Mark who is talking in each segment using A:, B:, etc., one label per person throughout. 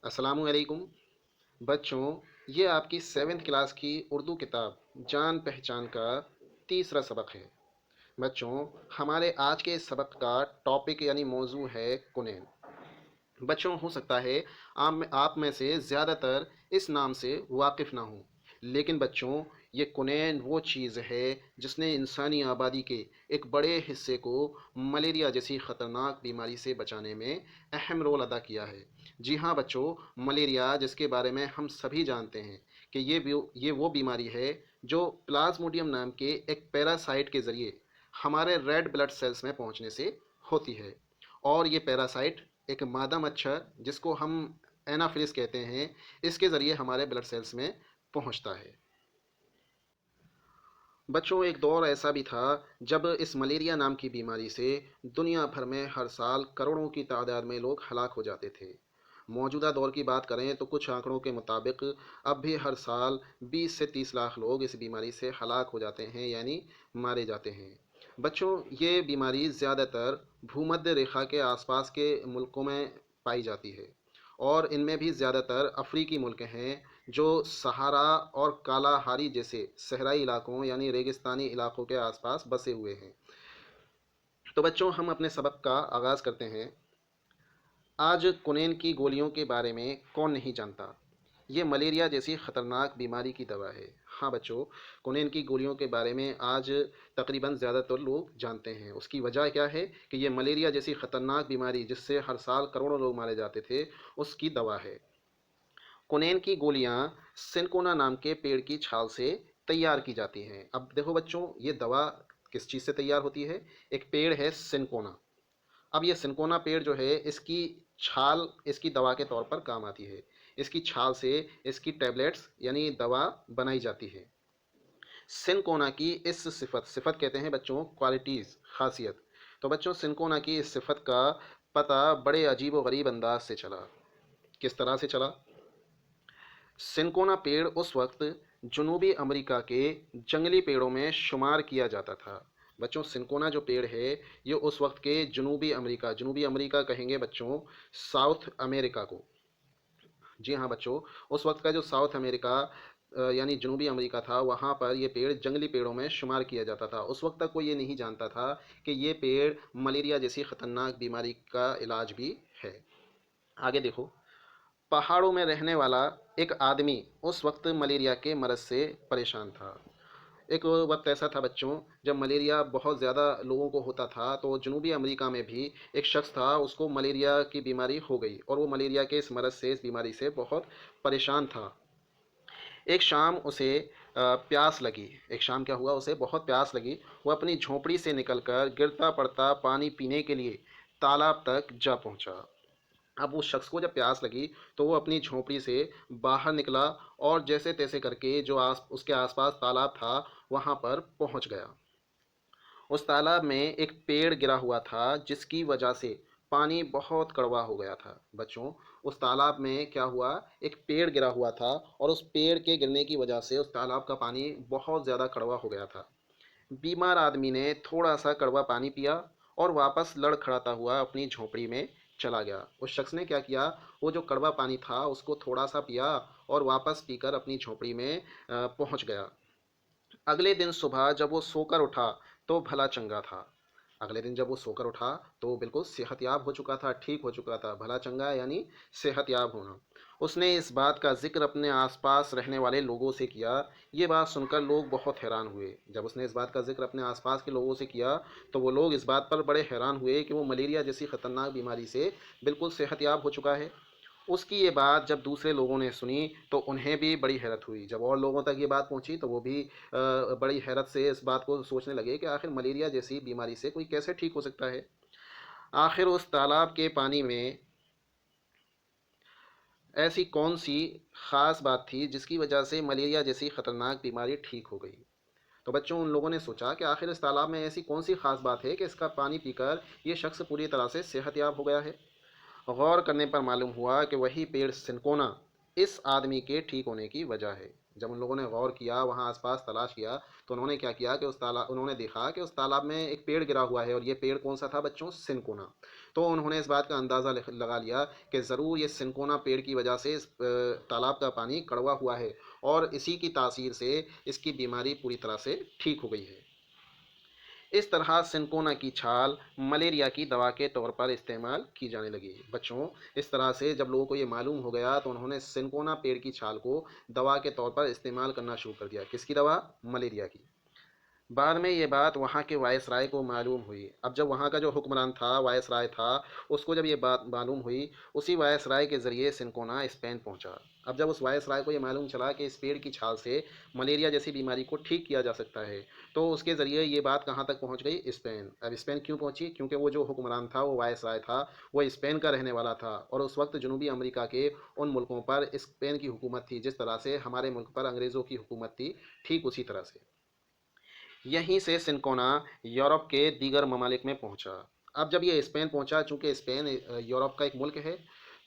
A: अस्सलामुअलैकुम बच्चों। ये आपकी 7th क्लास की उर्दू किताब जान पहचान का तीसरा सबक है। बच्चों, हमारे आज के इस सबक का टॉपिक यानी मौजू है कुनैन। बच्चों, हो सकता है आप में से ज़्यादातर इस नाम से वाकिफ़ ना हों, लेकिन बच्चों, ये कुनैन वो चीज़ है जिसने इंसानी आबादी के एक बड़े हिस्से को मलेरिया जैसी ख़तरनाक बीमारी से बचाने में अहम रोल अदा किया है। जी हाँ बच्चों, मलेरिया जिसके बारे में हम सभी जानते हैं कि ये वो बीमारी है जो प्लाज्मोडियम नाम के एक पैरासाइट के ज़रिए हमारे रेड ब्लड सेल्स में पहुंचने से होती है। और ये पैरासाइट एक मादा मच्छर जिसको हम एनाफिलिस कहते हैं, इसके ज़रिए हमारे ब्लड सेल्स में पहुंचता है। बच्चों, एक दौर ऐसा भी था जब इस मलेरिया नाम की बीमारी से दुनिया भर में हर साल करोड़ों की तादाद में लोग हलाक हो जाते थे। मौजूदा दौर की बात करें तो कुछ आंकड़ों के मुताबिक अब भी हर साल 20 से 30 लाख लोग इस बीमारी से हलाक हो जाते हैं, यानी मारे जाते हैं। बच्चों, ये बीमारी ज़्यादातर भूमध्य रेखा के आसपास के मुल्कों में पाई जाती है, और इनमें भी ज़्यादातर अफ्रीकी मुल्क हैं जो सहारा और कालाहारी जैसे सहराई इलाकों यानी रेगिस्तानी इलाकों के आसपास बसे हुए हैं। तो बच्चों, हम अपने सबक का आगाज़ करते हैं। आज कुनैन की गोलियों के बारे में कौन नहीं जानता। ये मलेरिया जैसी ख़तरनाक बीमारी की दवा है। हाँ बच्चों, कुनैन की गोलियों के बारे में आज तकरीबन ज़्यादातर लोग जानते हैं। उसकी वजह क्या है कि ये मलेरिया जैसी ख़तरनाक बीमारी जिससे हर साल करोड़ों लोग मारे जाते थे, उसकी दवा है। कुनैन की गोलियां सिनकोना नाम के पेड़ की छाल से तैयार की जाती हैं। अब देखो बच्चों, ये दवा किस चीज़ से तैयार होती है। एक पेड़ है सिनकोना। अब ये सिनकोना पेड़ जो है, इसकी छाल इसकी दवा के तौर पर काम आती है। इसकी छाल से इसकी टैबलेट्स यानी दवा बनाई जाती है। सिनकोना की इस सिफत सिफत कहते हैं बच्चों क्वालिटीज़, खासियत। तो बच्चों, सिनकोना की इस सिफत का पता बड़े अजीब व गरीब अंदाज से चला। किस तरह से चला। सिनकोना पेड़ उस वक्त जनूबी अमेरिका के जंगली पेड़ों में शुमार किया जाता था। बच्चों, सिनकोना जो पेड़ है, ये उस वक्त के जनूबी अमेरिका कहेंगे बच्चों, साउथ अमेरिका को। जी हाँ बच्चों, उस वक्त का जो साउथ अमेरिका यानी जनूबी अमेरिका था, वहाँ पर ये पेड़ जंगली पेड़ों में शुमार किया जाता था। उस वक्त तक कोई ये नहीं जानता था कि ये पेड़ मलेरिया जैसी ख़तरनाक बीमारी का इलाज भी है। आगे देखो। पहाड़ों में रहने वाला एक आदमी उस वक्त मलेरिया के मरज़ से परेशान था। एक वक्त ऐसा था बच्चों, जब मलेरिया बहुत ज़्यादा लोगों को होता था, तो जनूबी अमेरिका में भी एक शख्स था, उसको मलेरिया की बीमारी हो गई, और वो मलेरिया के इस मरज़ से, इस बीमारी से बहुत परेशान था। एक शाम उसे प्यास लगी। एक शाम क्या हुआ, उसे बहुत प्यास लगी। वो अपनी झोंपड़ी से निकलकर गिरता पड़ता पानी पीने के लिए तालाब तक जा पहुंचा। अब उस शख्स को जब प्यास लगी, तो वो अपनी झोंपड़ी से बाहर निकला, और जैसे तैसे करके जो उसके आसपास तालाब था, वहाँ पर पहुँच गया। उस तालाब में एक पेड़ गिरा हुआ था, जिसकी वजह से पानी बहुत कड़वा हो गया था। बच्चों, उस तालाब में क्या हुआ, एक पेड़ गिरा हुआ था, और उस पेड़ के गिरने की वजह से उस तालाब का पानी बहुत ज़्यादा कड़वा हो गया था। बीमार आदमी ने थोड़ा सा कड़वा पानी पिया, और वापस लड़खड़ाता हुआ अपनी झोंपड़ी में चला गया। उस शख्स ने क्या किया, वो जो कड़वा पानी था उसको थोड़ा सा पिया, और वापस पीकर अपनी झोंपड़ी में पहुंच गया। अगले दिन सुबह जब वो सोकर उठा, तो भला चंगा था। अगले दिन जब वो सोकर उठा, तो वो बिल्कुल सेहतयाब हो चुका था, ठीक हो चुका था। भला चंगा यानी सेहतयाब होना। उसने इस बात का जिक्र अपने आसपास रहने वाले लोगों से किया। ये बात सुनकर लोग बहुत हैरान हुए। जब उसने इस बात का जिक्र अपने आसपास के लोगों से किया, तो वो लोग इस बात पर बड़े हैरान हुए कि वो मलेरिया जैसी ख़तरनाक बीमारी से बिल्कुल सेहतयाब हो चुका है। उसकी ये बात जब दूसरे लोगों ने सुनी, तो उन्हें भी बड़ी हैरत हुई। जब और लोगों तक ये बात पहुंची, तो वो भी बड़ी हैरत से इस बात को सोचने लगे कि आखिर मलेरिया जैसी बीमारी से कोई कैसे ठीक हो सकता है। आखिर उस तालाब के पानी में ऐसी कौन सी ख़ास बात थी जिसकी वजह से मलेरिया जैसी ख़तरनाक बीमारी ठीक हो गई। तो बच्चों, उन लोगों ने सोचा कि आखिर इस तालाब में ऐसी कौन सी ख़ास बात है कि इसका पानी पीकर ये शख्स पूरी तरह से सेहतयाब हो गया है। गौर करने पर मालूम हुआ कि वही पेड़ सिनकोना इस आदमी के ठीक होने की वजह है। जब उन लोगों ने गौर किया, वहाँ आसपास तलाश किया, तो उन्होंने क्या किया कि उन्होंने देखा कि उस तालाब में एक पेड़ गिरा हुआ है, और ये पेड़ कौन सा था बच्चों? सिनकोना। तो उन्होंने इस बात का अंदाज़ा लगा लिया कि ज़रूर ये सिनकोना पेड़ की वजह से इस तालाब का पानी कड़वा हुआ है, और इसी की तासीर से इसकी बीमारी पूरी तरह से ठीक हो गई है। इस तरह सिनकोना की छाल मलेरिया की दवा के तौर पर इस्तेमाल की जाने लगी। बच्चों, इस तरह से जब लोगों को ये मालूम हो गया, तो उन्होंने सिनकोना पेड़ की छाल को दवा के तौर पर इस्तेमाल करना शुरू कर दिया। किसकी दवा? मलेरिया की। बाद में ये बात वहाँ के वायसराय को मालूम हुई। अब जब वहाँ का जो हुक्मरान था, वायसराय था, उसको जब ये बात मालूम हुई, उसी वायसराय के ज़रिए सिनकोना स्पेन पहुँचा। अब जब उस वायसराय को ये मालूम चला कि इस पेड़ की छाल से मलेरिया जैसी बीमारी को ठीक किया जा सकता है, तो उसके ज़रिए ये बात कहाँ तक पहुँच गई? स्पेन। अब स्पेन क्यों पहुँची? क्योंकि वो जो हुक्मरान था, वो वायसराय था, वो स्पेन का रहने वाला था, और उस वक्त जनूबी अमेरिका के उन मुल्कों पर स्पेन की हुकूमत थी, जिस तरह से हमारे मुल्क पर अंग्रेज़ों की हुकूमत थी, ठीक उसी तरह से। यहीं से सिनकोना यूरोप के दीगर ममालिक में पहुंचा। अब जब ये स्पेन पहुंचा, चूंकि स्पेन यूरोप का एक मुल्क है,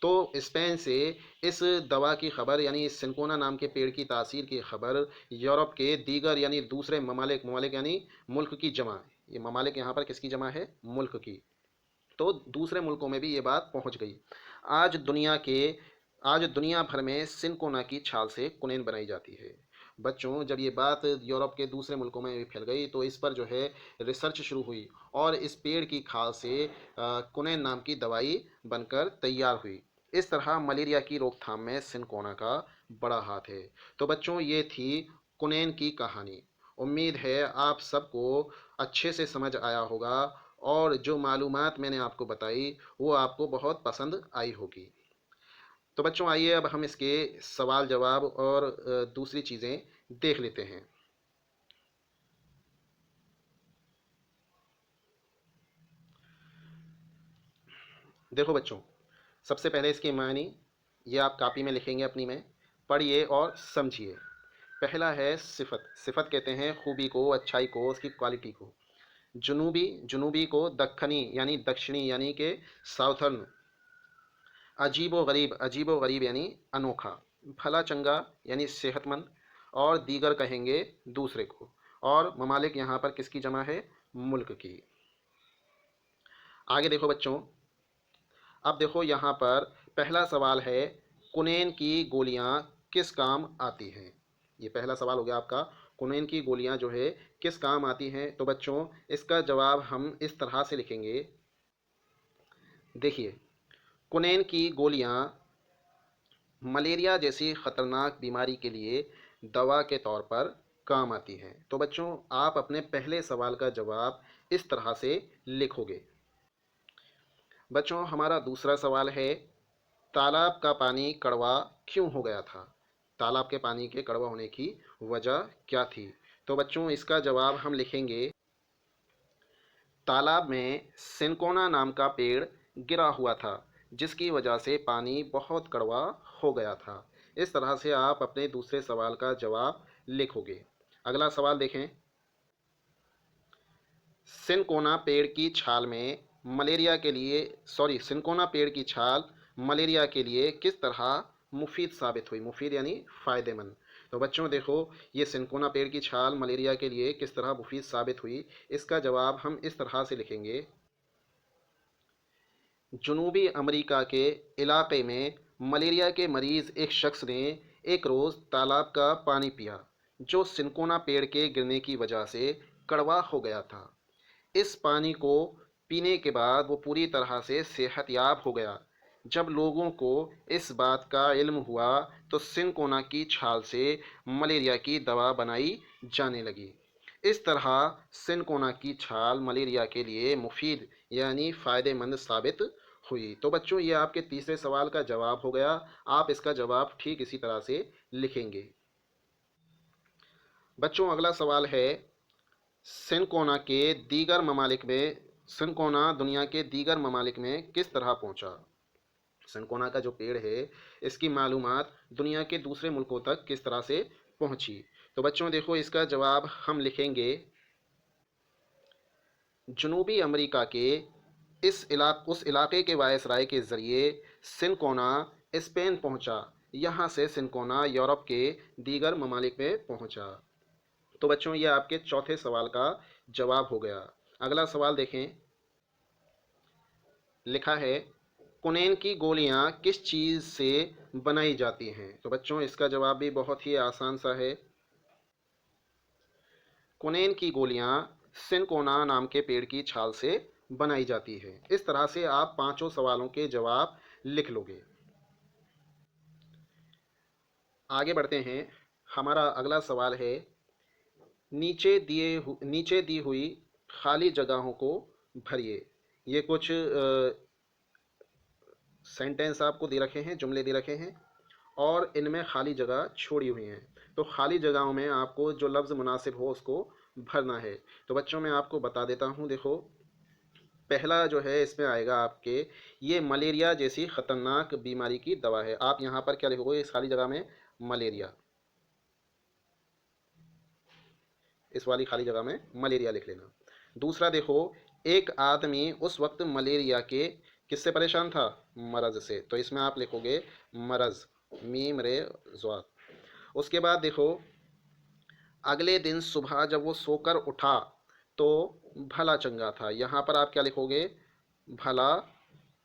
A: तो स्पेन से इस दवा की खबर, यानी इस सिनकोना नाम के पेड़ की तासीर की खबर यूरोप के दीगर यानी दूसरे ममालिक, ममालिक यानी मुल्क की जमा, ये ममालिक यहाँ पर किसकी जमा है? मुल्क की। तो दूसरे मुल्कों में भी ये बात पहुंच गई। आज दुनिया के आज दुनिया भर में सिनकोना की छाल से कुनैन बनाई जाती है। बच्चों, जब ये बात यूरोप के दूसरे मुल्कों में भी फैल गई, तो इस पर जो है रिसर्च शुरू हुई, और इस पेड़ की खाल से कुनैन नाम की दवाई बनकर तैयार हुई। इस तरह मलेरिया की रोकथाम में सिनकोना का बड़ा हाथ है। तो बच्चों, ये थी कुनैन की कहानी। उम्मीद है आप सबको अच्छे से समझ आया होगा, और जो मालूमात मैंने आपको बताई, वो आपको बहुत पसंद आई होगी। तो बच्चों, आइए अब हम इसके सवाल जवाब और दूसरी चीज़ें देख लेते हैं। देखो बच्चों, सबसे पहले इसके मायने ये आप कापी में लिखेंगे अपनी में, पढ़िए और समझिए। पहला है सिफत। सिफत कहते हैं खूबी को, अच्छाई को, उसकी क्वालिटी को। जुनूबी, जुनूबी को दक्खनी यानी दक्षिणी यानी कि साउथर्न। अजीबो गरीब, अजीबो गरीब यानी अनोखा। भला चंगा यानी सेहतमंद, और दीगर कहेंगे दूसरे को। और ममालिक यहाँ पर किसकी जमा है? मुल्क की। आगे देखो बच्चों, अब देखो यहाँ पर पहला सवाल है, कुनैन की गोलियाँ किस काम आती हैं? ये पहला सवाल हो गया आपका। कुनैन की गोलियाँ जो है किस काम आती हैं? तो बच्चों, इसका जवाब हम इस तरह से लिखेंगे। देखिए, कुनैन की गोलियाँ मलेरिया जैसी खतरनाक बीमारी के लिए दवा के तौर पर काम आती हैं। तो बच्चों, आप अपने पहले सवाल का जवाब इस तरह से लिखोगे। बच्चों, हमारा दूसरा सवाल है, तालाब का पानी कड़वा क्यों हो गया था? तालाब के पानी के कड़वा होने की वजह क्या थी? तो बच्चों, इसका जवाब हम लिखेंगे, तालाब में सिनकोना नाम का पेड़ गिरा हुआ था, जिसकी वजह से पानी बहुत कड़वा हो गया था। इस तरह से आप अपने दूसरे सवाल का जवाब लिखोगे। अगला सवाल देखें। सिनकोना पेड़ की छाल में मलेरिया के लिए सॉरी सिनकोना पेड़ की छाल मलेरिया के लिए किस तरह मुफीद साबित हुई? मुफीद यानी फ़ायदेमंद। तो बच्चों देखो, ये सिनकोना पेड़ की छाल मलेरिया के लिए किस तरह मुफीद साबित हुई, इसका जवाब हम इस तरह से लिखेंगे। जनूबी अमेरिका के इलाके में मलेरिया के मरीज़ एक शख्स ने एक रोज़ तालाब का पानी पिया, जो सिनकोना पेड़ के गिरने की वजह से कड़वा हो गया था। इस पानी को पीने के बाद वो पूरी तरह से सेहतयाब हो गया। जब लोगों को इस बात का इल्म हुआ, तो सिनकोना की छाल से मलेरिया की दवा बनाई जाने लगी। इस तरह सिनकोना की छाल मलेरिया के लिए मुफीद यानी फ़ायदेमंद साबित हुई। तो बच्चों, ये आपके तीसरे सवाल का जवाब हो गया। आप इसका जवाब ठीक इसी तरह से लिखेंगे। बच्चों, अगला सवाल है, सिनकोना के दीगर ममालिक में सिनकोना दुनिया के दीगर ममालिक में किस तरह पहुंचा? सिनकोना का जो पेड़ है, इसकी मालूमात दुनिया के दूसरे मुल्कों तक किस तरह से पहुंची? तो बच्चों देखो, इसका जवाब हम लिखेंगे, जनूबी अमेरिका के उस इलाके के वायसराय के ज़रिए सिनकोना स्पेन पहुंचा। यहाँ से सिनकोना यूरोप के दीगर ममालिक में पहुँचा। तो बच्चों ये आपके चौथे सवाल का जवाब हो गया। अगला सवाल देखें, लिखा है कुनैन की गोलियां किस चीज़ से बनाई जाती हैं। तो बच्चों इसका जवाब भी बहुत ही आसान सा है। कुनैन की गोलियां सिनकोना नाम के पेड़ की छाल से बनाई जाती है। इस तरह से आप पांचों सवालों के जवाब लिख लोगे। आगे बढ़ते हैं। हमारा अगला सवाल है, नीचे दी हुई खाली जगहों को भरिए। ये कुछ सेंटेंस आपको दे रखे हैं, जुमले दे रखे हैं और इनमें खाली जगह छोड़ी हुई हैं। तो खाली जगहों में आपको जो लफ्ज़ मुनासिब हो उसको भरना है। तो बच्चों मैं आपको बता देता हूँ। देखो पहला जो है इसमें आएगा आपके, ये मलेरिया जैसी ख़तरनाक बीमारी की दवा है। आप यहाँ पर क्या लिखोगे इस खाली जगह में? मलेरिया। इस वाली खाली जगह में मलेरिया लिख लेना। दूसरा देखो, एक आदमी उस वक्त मलेरिया के किससे परेशान था? मरज़ से। तो इसमें आप लिखोगे मरज़, मीम रे ज़्वाद। उसके बाद देखो, अगले दिन सुबह जब वो सोकर उठा तो भला चंगा था। यहाँ पर आप क्या लिखोगे? भला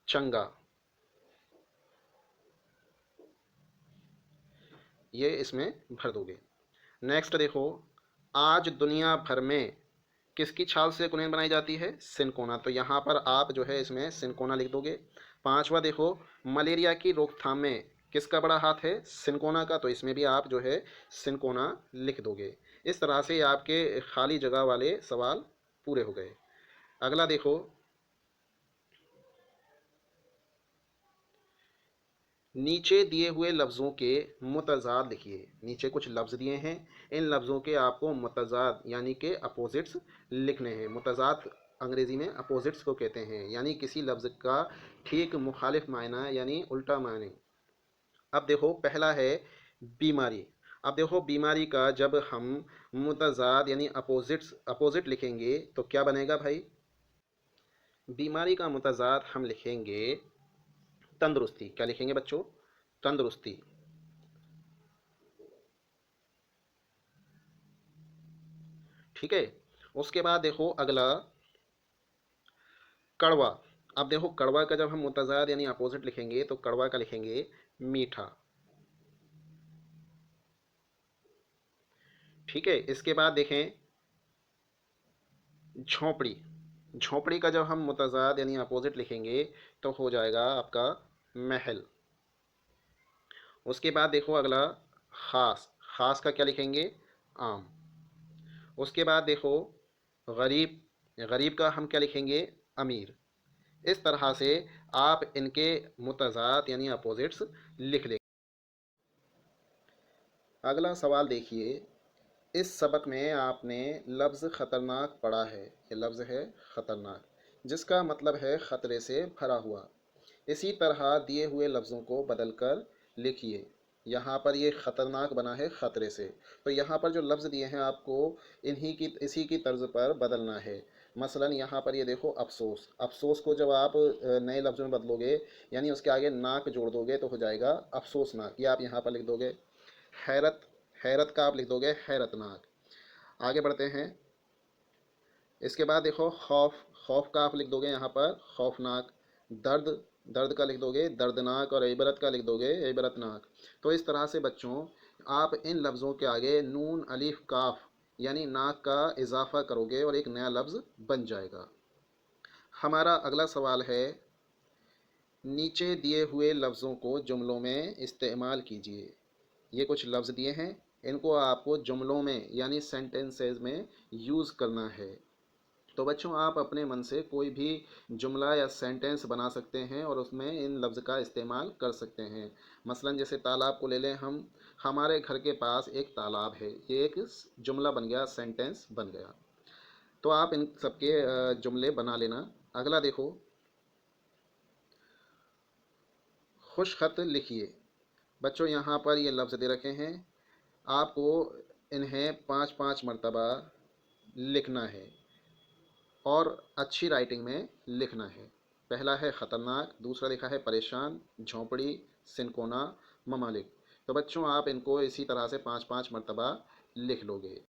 A: चंगा। ये इसमें भर दोगे। नेक्स्ट देखो, आज दुनिया भर में किसकी छाल से कुनैन बनाई जाती है? सिनकोना। तो यहाँ पर आप जो है इसमें सिनकोना लिख दोगे। पांचवा देखो, मलेरिया की रोकथाम में किसका बड़ा हाथ है? सिनकोना का। तो इसमें भी आप जो है सिनकोना लिख दोगे। इस तरह से आपके खाली जगह वाले सवाल पूरे हो गए। अगला देखो, नीचे दिए हुए लफ्ज़ों के मुतज़ाद लिखिए। नीचे कुछ लफ्ज़ दिए हैं, इन लफ्ज़ों के आपको मुतज़ाद यानी कि अपोजिट्स लिखने हैं। मुतज़ाद अंग्रेज़ी में अपोजिट्स को कहते हैं, यानी किसी लफ्ज़ का ठीक मुखालिफ मायना यानी उल्टा मायने। अब देखो पहला है बीमारी। अब देखो बीमारी का जब हम मुतज़ाद यानी अपोजिट लिखेंगे तो क्या बनेगा भाई? बीमारी का मुतज़ाद हम लिखेंगे तंदुरुस्ती। क्या लिखेंगे बच्चों? तंदुरुस्ती। ठीक है। उसके बाद देखो अगला, कड़वा। अब देखो कड़वा का जब हम मुतज़ाद यानी अपोजिट लिखेंगे तो कड़वा का लिखेंगे मीठा। ठीक है। इसके बाद देखें झोंपड़ी। झोंपड़ी का जब हम मुतज़ाद यानी अपोजिट लिखेंगे तो हो जाएगा आपका महल। उसके बाद देखो अगला ख़ास। ख़ास का क्या लिखेंगे? आम। उसके बाद देखो गरीब। गरीब का हम क्या लिखेंगे? अमीर। इस तरह से आप इनके मुतज़ाद यानी अपोजिट्स लिख लें। अगला सवाल देखिए, इस सबक में आपने लफ्ज़ ख़तरनाक पढ़ा है। ये लफ्ज़ है ख़तरनाक, जिसका मतलब है ख़तरे से भरा हुआ। इसी तरह दिए हुए लफ्ज़ों को बदल कर लिखिए। यहाँ पर ये ख़तरनाक बना है ख़तरे से, तो यहाँ पर जो लफ्ज़ दिए हैं आपको इसी की तर्ज पर बदलना है। मसलन यहाँ पर ये देखो अफ़सोस। अफ़सोस को जब आप नए लफ्ज़ में बदलोगे यानी उसके आगे नाक जोड़ दोगे तो हो जाएगा अफ़सोसनाक। ये आप यहाँ पर लिख दोगे। हैरत, हैरत का आप लिख दोगे हैरतनाक। आगे बढ़ते हैं। इसके बाद देखो खौफ। खौफ का आप लिख दोगे यहाँ पर खौफनाक। दर्द, दर्द का लिख दोगे दर्दनाक। और इबरत का लिख दोगे इबरतनाक। तो इस तरह से बच्चों आप इन लफ्ज़ों के आगे नून अलिफ काफ यानी नाक का इजाफा करोगे और एक नया लफ्ज़ बन जाएगा। हमारा अगला सवाल है, नीचे दिए हुए लफ्ज़ों को जुमलों में इस्तेमाल कीजिए। ये कुछ लफ्ज़ दिए हैं, इनको आपको जुमलों में यानी सेंटेंसेस में यूज़ करना है। तो बच्चों आप अपने मन से कोई भी जुमला या सेंटेंस बना सकते हैं और उसमें इन लफ्ज़ का इस्तेमाल कर सकते हैं। मसलन जैसे तालाब को ले लें हम, हमारे घर के पास एक तालाब है। ये एक जुमला बन गया, सेंटेंस बन गया। तो आप इन सबके जुमले बना लेना। अगला देखो, खुश खत लिखिए। बच्चों यहाँ पर ये लफ्ज़ दे रखे हैं, आपको इन्हें पाँच पाँच मरतबा लिखना है और अच्छी राइटिंग में लिखना है। पहला है ख़तरनाक, दूसरा लिखा है परेशान, झोंपड़ी, सिनकोना, ममालिक। तो बच्चों आप इनको इसी तरह से 5-5 मरतबा लिख लोगे।